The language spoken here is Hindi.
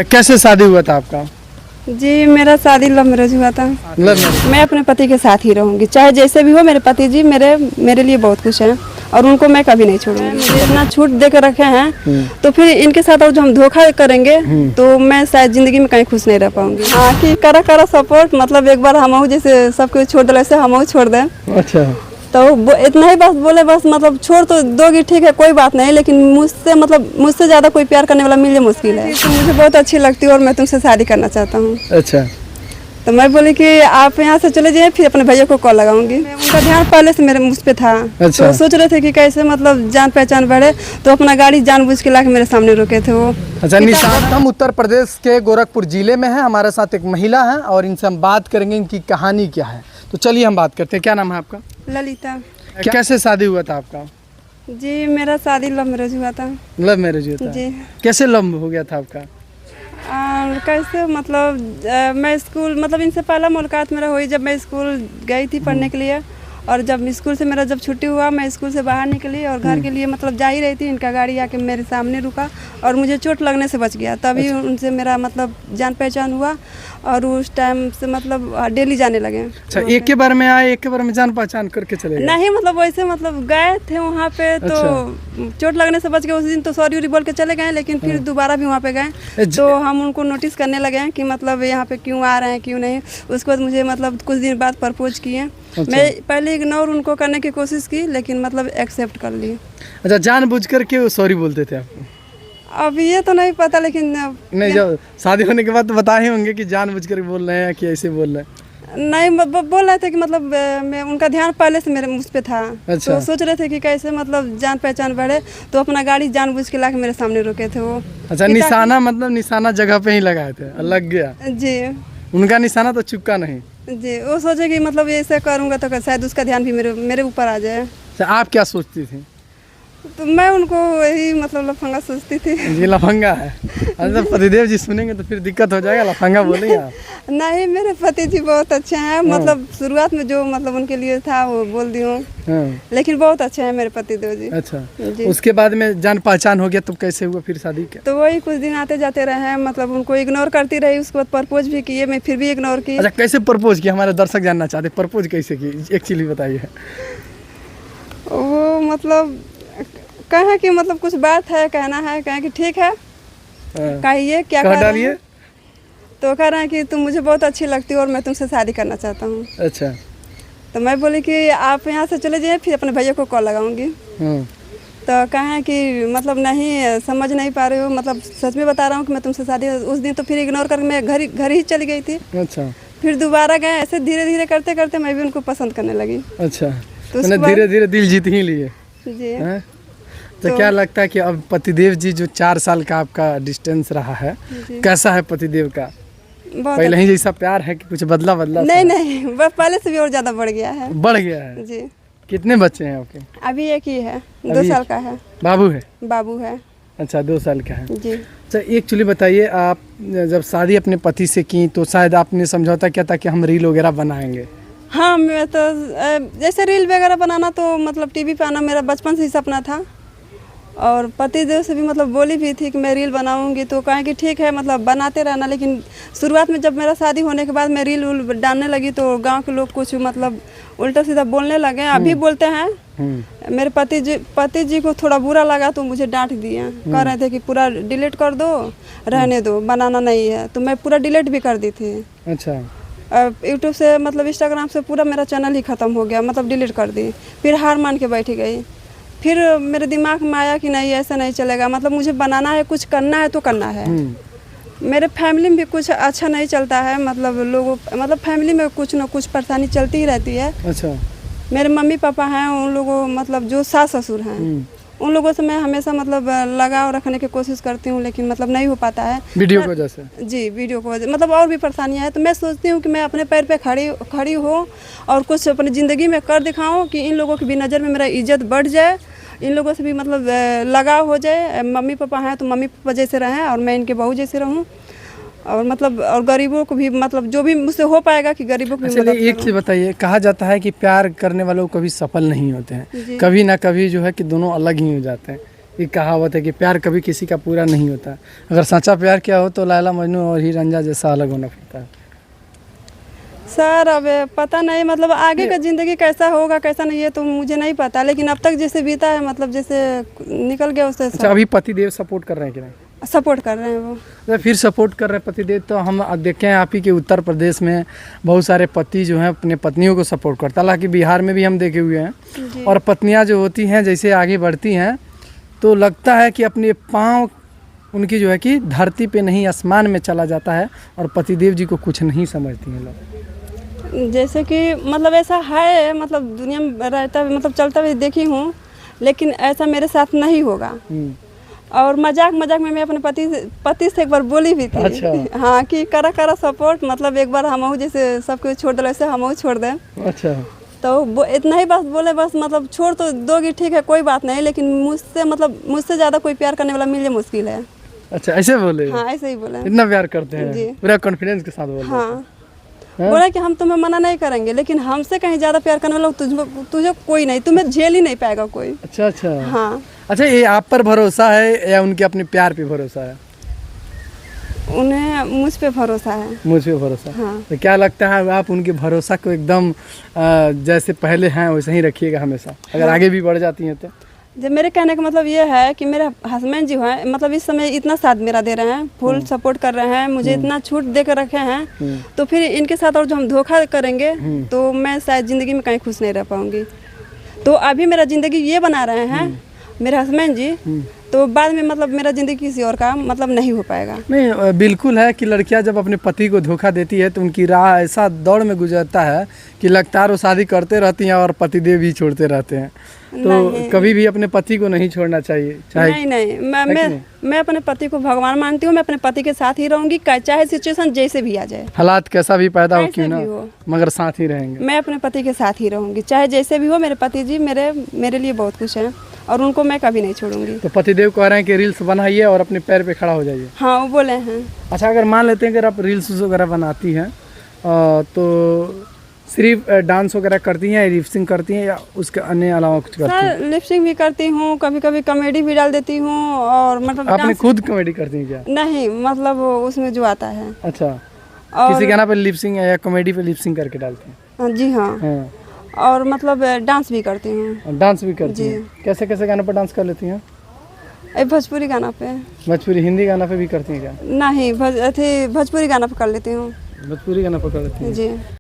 कैसे शादी हुआ था आपका? जी मेरा शादी लव मैरिज हुआ था। Love marriage. मैं अपने पति के साथ ही रहूंगी, चाहे जैसे भी हो। मेरे पति जी मेरे लिए बहुत कुछ है और उनको मैं कभी नहीं छोड़ूंगी। मुझे इतना छूट दे कर रखे हैं तो फिर इनके साथ और जो हम धोखा करेंगे तो मैं शायद जिंदगी में कहीं खुश नहीं रह पाऊंगी। हाँ कि करा सपोर्ट, मतलब एक बार हम जैसे सब कुछ छोड़ दिला, हम छोड़ दें। अच्छा। तो इतना ही बस बोले, बस मतलब छोड़ तो दोगी ठीक है, कोई बात नहीं, लेकिन मुझसे ज़्यादा कोई प्यार करने वाला मिल जाए मुश्किल है। तो मुझे बहुत अच्छी लगती है और मैं तुमसे शादी करना चाहता हूँ। अच्छा। तो मैं बोली कि आप यहाँ से चले जाइए, फिर अपने भैया को कॉल लगाऊंगी। उनका ध्यान पहले से मेरे मुझ पे था। अच्छा। तो सोच रहे थे कि कैसे मतलब जान पहचान बढ़े, तो अपना गाड़ी जानबूझ के लाके मेरे सामने रोके थे वो। अच्छा निशान, हम उत्तर प्रदेश के गोरखपुर जिले में हैं। हमारे साथ एक महिला है और इनसे हम बात करेंगे इनकी कहानी क्या है। तो चलिए हम बात करते हैं। क्या नाम है आपका? ललिता। कैसे शादी हुआ था आपका? जी मेरा शादी लव मैरिज हुआ था। लव मैरिज हुआ था। जी। कैसे लव हो गया था आपका? कैसे मतलब मैं स्कूल, मतलब इनसे पहला मुलाकात मेरा हुई जब मैं स्कूल गई थी पढ़ने के लिए। और जब स्कूल से मेरा छुट्टी हुआ, मैं स्कूल से बाहर निकली और घर के लिए मतलब जा ही रही थी, इनका गाड़ी आके मेरे सामने रुका और मुझे चोट लगने से बच गया। तभी अच्छा। उनसे मेरा मतलब जान पहचान हुआ और उस टाइम से मतलब डेली जाने लगे। अच्छा, एक के बार में आए, एक के बार में जान पहचान करके चले गए? नहीं, मतलब वैसे मतलब गए थे वहाँ पे तो चोट लगने से बच गए। उस दिन तो सॉरी बोल के चले गए, लेकिन फिर दोबारा भी वहाँ पे गए तो हम उनको नोटिस करने लगे हैं कि मतलब यहाँ पे क्यों आ रहे हैं, क्यों नहीं। उसके बाद मुझे मतलब कुछ दिन बाद प्रपोज किए। अच्छा। मैं पहले इग्नोर उनको करने की कोशिश की, लेकिन मतलब एक्सेप्ट कर ली। अच्छा, जानबूझ करके वो सॉरी बोलते थे आपको? अब ये तो नहीं पता, लेकिन नहीं, जब शादी होने के बाद तो बताए होंगे कि जानबूझ कर बोल रहे हैं कि ऐसे बोल रहे हैं। नहीं, बोल रहे थे कि मतलब मैं उनका ध्यान पहले से मेरे मुझ पे था। अच्छा। तो सोच रहे थे कि कैसे मतलब जान पहचान बढ़े, तो अपना गाड़ी जानबूझ के लाके मेरे सामने रोके थे वो। अच्छा, निशाना मतलब निशाना जगह पे ही लगाए थे, लग गया? जी। उनका निशाना तो चुपका नहीं? जी, वो सोचे कि मतलब ऐसे करूँगा तो शायद उसका ध्यान भी मेरे ऊपर आ जाए। अच्छा, आप क्या सोचती थी? तो मैं उनको यही मतलब लफंगा सोचती थी। ये लफंगा है? अच्छा, पतिदेव जी सुनेंगे तो फिर दिक्कत हो जाएगा, लफंगा बोलेंगे आप? नहीं, मेरे पति जी बहुत अच्छे हैं। मतलब शुरुआत में जो मतलब उनके लिए था वो बोल दी हूँ, लेकिन बहुत अच्छे हैं मेरे पति देव जी। अच्छा जी। उसके बाद में जान पहचान हो गया तो कैसे हुआ फिर शादी के? तो वही कुछ दिन आते जाते रहे, मतलब उनको इग्नोर करती रही। उसके बाद प्रपोज भी किए, मैं फिर भी इग्नोर की। अच्छा, कैसे प्रपोज किया? हमारे दर्शक जानना चाहते, प्रपोज कैसे की, एक चीज बताइए। वो मतलब कहे कि मतलब कुछ बात है, कहना है, कहे कि ठीक है कहिए क्या कह कह रहे डालिए। हैं। तो कह रहे हैं कि तुम मुझे बहुत अच्छी लगती हो और मैं तुमसे शादी करना चाहता हूँ। अच्छा। तो मैं बोली कि आप यहाँ से चले जाइए, फिर अपने भैया को कॉल लगाऊंगी। तो कहें कि मतलब नहीं, समझ नहीं पा रहे हो, मतलब सच में बता रहा हूँ कि मैं तुमसे शादी। उस दिन तो फिर इग्नोर करके मैं घर ही चली गई थी। अच्छा। फिर दोबारा गए, ऐसे धीरे धीरे करते करते मैं भी उनको पसंद करने लगी। अच्छा, तो मैंने धीरे धीरे दिल जीत ही लिए। जी। तो क्या लगता है कि अब पतिदेव जी जो 4 साल का आपका डिस्टेंस रहा है, कैसा है पतिदेव का? पहले ही जैसा प्यार है कि कुछ बदला? नहीं, बस पहले से भी और ज्यादा बढ़ गया है। बढ़ गया है? जी। कितने बच्चे हैं आपके? अभी एक ही है, 2 साल का है। बाबू है? अच्छा, 2 साल का है। जी। अच्छा, एक चुली बताइए, आप जब शादी अपने पति से की तो शायद आपने समझौता किया था कि हम रील वगैरह बनाएंगे? हाँ, मैं तो जैसे रील वगैरह बनाना तो मतलब टीवी पे आना मेरा बचपन से ही सपना था। और पति देव से भी मतलब बोली भी थी कि मैं रील बनाऊंगी, तो कहें कि ठीक है मतलब बनाते रहना। लेकिन शुरुआत में जब मेरा शादी होने के बाद मैं रील डालने लगी तो गांव के लोग कुछ मतलब उल्टा सीधा बोलने लगे, अभी बोलते हैं। मेरे पति जी को थोड़ा बुरा लगा तो मुझे डांट दिए, कह रहे थे कि पूरा डिलीट कर दो, रहने दो, बनाना नहीं है। तो मैं पूरा डिलीट भी कर दी थी। अच्छा। यूट्यूब से मतलब इंस्टाग्राम से पूरा मेरा चैनल ही ख़त्म हो गया, मतलब डिलीट कर दी। फिर हार मान के बैठी गई। फिर मेरे दिमाग में आया कि नहीं, ऐसा नहीं चलेगा, मतलब मुझे बनाना है, कुछ करना है तो करना है। मेरे फैमिली में भी कुछ अच्छा नहीं चलता है, मतलब फैमिली में कुछ ना कुछ परेशानी चलती ही रहती है। अच्छा। मेरे मम्मी पापा हैं, उन लोगों मतलब जो सास ससुर हैं, उन लोगों से मैं हमेशा मतलब लगाव रखने की कोशिश करती हूँ, लेकिन मतलब नहीं हो पाता है वीडियो की वजह से। जी, वीडियो को मतलब और भी परेशानियाँ हैं। तो मैं सोचती हूँ कि मैं अपने पैर पे खड़ी हो और कुछ अपनी ज़िंदगी में कर दिखाऊँ कि इन लोगों की भी नज़र में मेरा इज्जत बढ़ जाए, इन लोगों से भी मतलब लगाव हो जाए। मम्मी पापा हैं तो मम्मी पापा जैसे रहें और मैं इनके बहू जैसे रहूँ, और मतलब और गरीबों को भी मतलब जो भी मुझसे हो पाएगा कि गरीबों को भी मदद करूं। एक चीज़ बताइए, कहा जाता है कि प्यार करने वालों कभी सफल नहीं होते हैं, कभी ना कभी जो है कि दोनों अलग ही हो जाते हैं, ये कहावत है कि प्यार कभी किसी का पूरा नहीं होता, अगर सच्चा प्यार किया हो तो लैला मजनू और हीर रांझा जैसा अलग होना पड़ता है। सर अब पता नहीं मतलब आगे का ज़िंदगी कैसा होगा कैसा नहीं है तो मुझे नहीं पता, लेकिन अब तक जैसे बीता है मतलब जैसे निकल गया उससे अच्छा, अभी पतिदेव सपोर्ट कर रहे हैं कि नहीं? सपोर्ट कर रहे हैं वो। तो फिर सपोर्ट कर रहे हैं पतिदेव, तो हम अब देखें आप ही के उत्तर प्रदेश में बहुत सारे पति जो हैं अपने पत्नियों को सपोर्ट करता है, हालांकि बिहार में भी हम देखे हुए हैं। जी। और पत्नियां जो होती हैं जैसे आगे बढ़ती हैं तो लगता है कि अपने पाँव उनकी जो है कि धरती पे नहीं आसमान में चला जाता है, और पतिदेव जी को कुछ नहीं समझती हैं लोग। जैसे कि मतलब ऐसा है, मतलब दुनिया में रहता मतलब चलता हुआ देखी हूँ, लेकिन ऐसा मेरे साथ नहीं होगा। और मजाक मजाक में मैं अपने पति से एक बार बोली भी थी। अच्छा। हाँ कि करा सपोर्ट, मतलब एक बार हम जैसे सब कुछ छोड़ दे वैसे हम छोड़ दें। अच्छा, तो वो इतना ही बस बोले, बस मतलब छोड़ तो दोगी ठीक है कोई बात नहीं, लेकिन मुझसे ज़्यादा कोई प्यार करने वाला मिले मुश्किल है। अच्छा ऐसे बोले? हाँ ऐसे ही बोले। इतना प्यार करते हैं? जी। पूरा कॉन्फिडेंस के साथ बोले? हाँ बोला कि हम तुम्हें मना नहीं करेंगे, लेकिन हमसे कहीं ज़्यादा प्यार करने वाला तुझे कोई नहीं, तुम्हें झेल ही नहीं पाएगा कोई। अच्छा अच्छा। हाँ। अच्छा, ये आप पर भरोसा है या उनके अपने प्यार पे भरोसा है? उन्हें मुझ पे भरोसा है। मुझ पे भरोसा। हाँ। तो क्या लगता है आप उनके भरोसा को एकदम जैसे पहले हैं वैसे ही रखिएगा हमेशा, अगर आगे भी बढ़ जाती हैं तो? जब मेरे कहने का मतलब ये है कि मेरे हस्बैंड जो है मतलब इस समय इतना साथ मेरा दे रहे हैं, फुल सपोर्ट कर रहे हैं, मुझे इतना छूट दे कर रखे हैं, तो फिर इनके साथ और जो हम धोखा करेंगे तो मैं शायद ज़िंदगी में कहीं खुश नहीं रह पाऊंगी। तो अभी मेरा ज़िंदगी ये बना रहे हैं मेरे हस्बैंड जी, तो बाद में मतलब मेरा ज़िंदगी किसी और का मतलब नहीं हो पाएगा। नहीं, बिल्कुल है कि लड़कियां जब अपने पति को धोखा देती है तो उनकी राह ऐसा दौड़ में गुजरता है कि लगता है वो शादी करते रहती हैं और पतिदेव भी छोड़ते रहते हैं। तो कभी भी अपने पति को नहीं छोड़ना चाहिए। चाहे नहीं मैं अपने पति को भगवान मानती हूँ, मैं अपने पति के साथ ही रहूंगी, चाहे सिचुएशन जैसे भी आ जाए, हालात कैसा भी पैदा हो क्यों ना हो, मगर साथ ही रहेंगे। मैं अपने पति के साथ ही रहूंगी, चाहे जैसे भी हो। मेरे पति जी मेरे लिए बहुत कुछ है और उनको मैं कभी नहीं छोड़ूंगी। तो पतिदेव कह रहे हैं कि रील्स बनाइए और अपने पैर पे खड़ा हो जाइए। हाँ वो बोले हैं। अच्छा, अगर मान लेते हैं अगर आप रील्स वगैरह बनाती हैं तो सिर्फ डांस वगैरह करती हैं, लिपसिंग करती हैं या उसके अन्य अलावा कुछ करती हैं? सर लिपसिंग भी करती हूँ, कभी कभी कॉमेडी भी डाल देती हूँ, और मतलब आपने खुद कॉमेडी करती हैं क्या? नहीं, मतलब उसमें जो आता है। अच्छा, और किसी गाना पे लिपसिंग या कॉमेडी पे लिपसिंग करके डालती हैं? जी हाँ। हाँ। और मतलब डांस भी करती हूँ। डांस भी करती हैं? कैसे कैसे गाने पर डांस कर लेती हैं? भोजपुरी गाना पे। भोजपुरी हिंदी गाना पे भी करती हैं क्या? नहीं, भोजपुरी गाना पे कर लेती हूँ। भोजपुरी गाना पर कर लेती हैं जी।